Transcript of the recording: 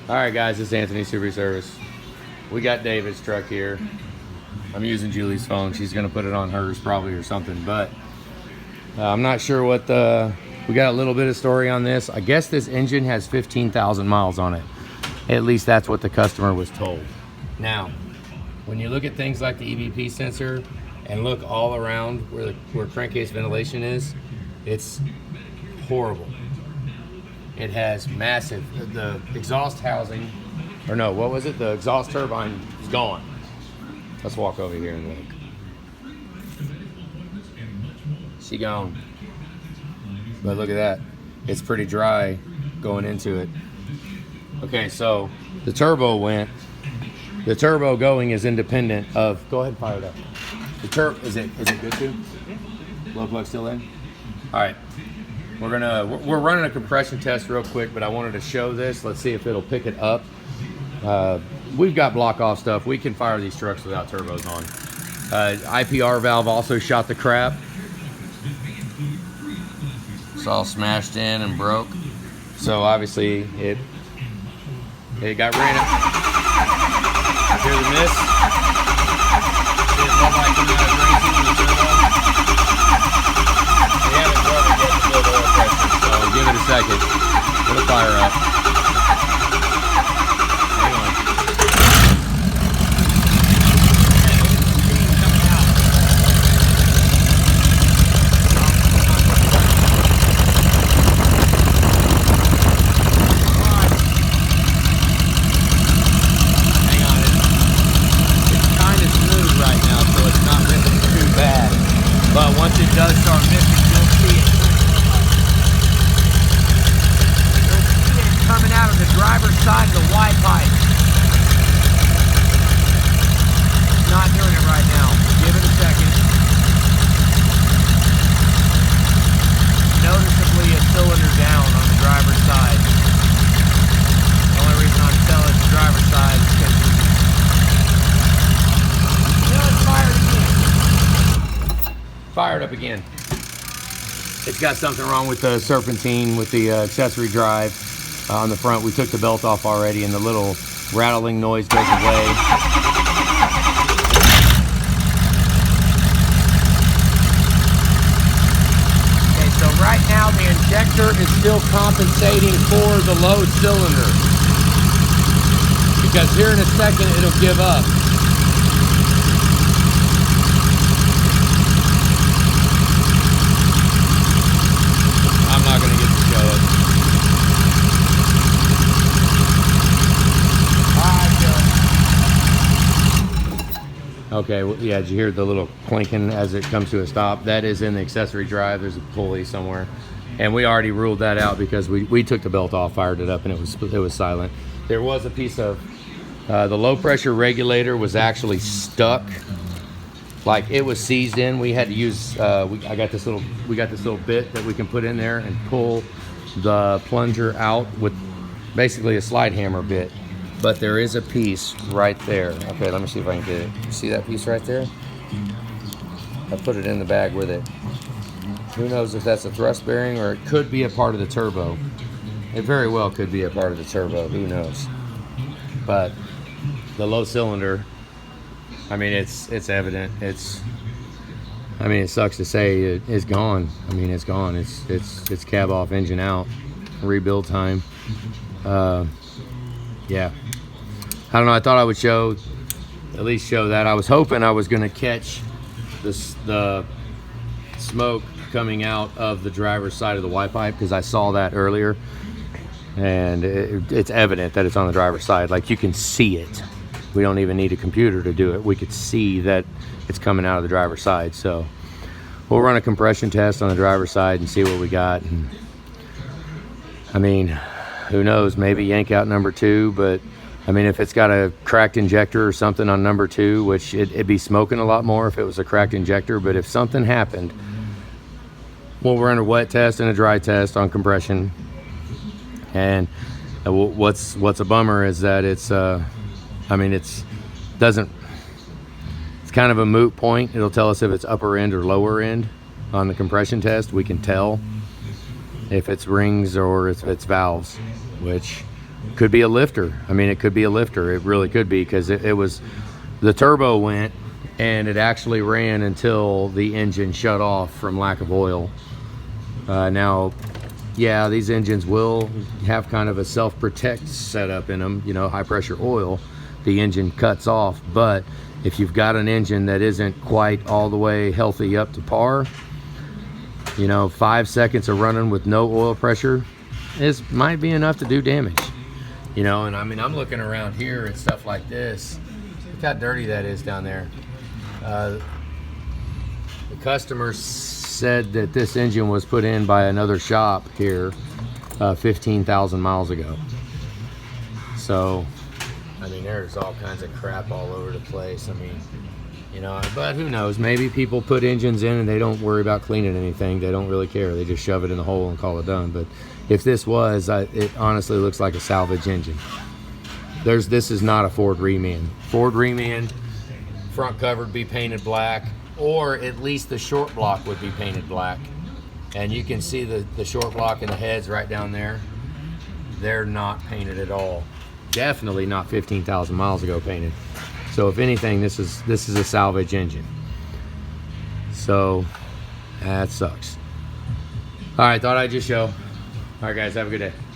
All right, guys, it's Anthony Super Service. We got David's truck here. I'm using Julie's phone. She's gonna put it on hers probably or something, but I'm not sure what we got a little bit of story on this. I guess this engine has 15,000 miles on it. At least that's what the customer was told. Now, when you look at things like the EVP sensor and look all around where crankcase ventilation is, it's horrible. It has massive, the exhaust housing, or no, what was it? The exhaust turbine is gone. Let's walk over here and look. She gone. But look at that. It's pretty dry going into it. Okay, so the turbo went. The turbo going is independent of, go ahead and fire it up. The is it good too? Low plug still in? All right. We're running a compression test real quick, but I wanted to show this. Let's see if it'll pick it up. We've got block off stuff. We can fire these trucks without turbos on. IPR valve also shot the crap. It's all smashed in and broke. So obviously it got ran up. Hear the miss? See the red light coming out of green from the turbo? We haven't bothered yet to build oil pressure, so give it a second. It'll fire up. Hang on. But once it does start missing, you'll see it. You'll see it coming out of the driver's side of the Y pipe. It's not doing it right now. Give it a second. Noticeably a cylinder down on the driver's side. The only reason I'm telling the driver's side is because it's fired again. Fired up again. It's got something wrong with the serpentine with the accessory drive on the front. We took the belt off already and the little rattling noise goes away. Okay, so right now the injector is still compensating for the low cylinder, because here in a second it'll give up. I'm not going to get to show it. Okay, well, yeah, did you hear the little clinking as it comes to a stop? That is in the accessory drive. There's a pulley somewhere. And we already ruled that out because we took the belt off, fired it up, and it was silent. There was a piece of, the low pressure regulator was actually stuck. Like it was seized in. We had to use, we got this little bit that we can put in there and pull the plunger out with basically a slide hammer bit. But there is a piece right there. Okay, let me see if I can get it. See that piece right there? I put it in the bag with it. Who knows if that's a thrust bearing or it could be a part of the turbo. It very well could be a part of the turbo. Who knows? But the low cylinder, I mean, it's evident. I mean, it sucks to say it's gone. I mean, it's gone. It's cab off, engine out, rebuild time. Yeah. I don't know. I thought I would at least show that. I was hoping I was going to catch the smoke coming out of the driver's side of the Y pipe because I saw that earlier, and it's evident that it's on the driver's side. Like you can see it. We don't even need a computer to do it. We could see that it's coming out of the driver's side. So we'll run a compression test on the driver's side and see what we got. And, I mean, who knows? Maybe yank out number 2, but I mean, if it's got a cracked injector or something on number 2, which it'd be smoking a lot more if it was a cracked injector, but if something happened, we'll run a wet test and a dry test on compression. And what's a bummer is that it's kind of a moot point. It'll tell us if it's upper end or lower end on the compression test. We can tell if it's rings or if it's valves, which Could be a lifter. I mean, it could be a lifter. It really could be, because it was, the turbo went and it actually ran until the engine shut off from lack of oil. Now, yeah, these engines will have kind of a self-protect setup in them, you know, high pressure oil, the engine cuts off. But if you've got an engine that isn't quite all the way healthy up to par, you know, 5 seconds of running with no oil pressure might be enough to do damage. You know, and I mean, I'm looking around here at stuff like this. Look how dirty that is down there. The customer said that this engine was put in by another shop here 15,000 miles ago. So, I mean, there's all kinds of crap all over the place. I mean, you know, but who knows? Maybe people put engines in and they don't worry about cleaning anything. They don't really care. They just shove it in the hole and call it done. But if this was, it honestly looks like a salvage engine. This is not a Ford reman. Ford reman, front cover would be painted black, or at least the short block would be painted black. And you can see the short block and the heads right down there. They're not painted at all. Definitely not 15,000 miles ago painted. So if anything, this is a salvage engine. So that sucks. All right, thought I'd just show. All right, guys, have a good day.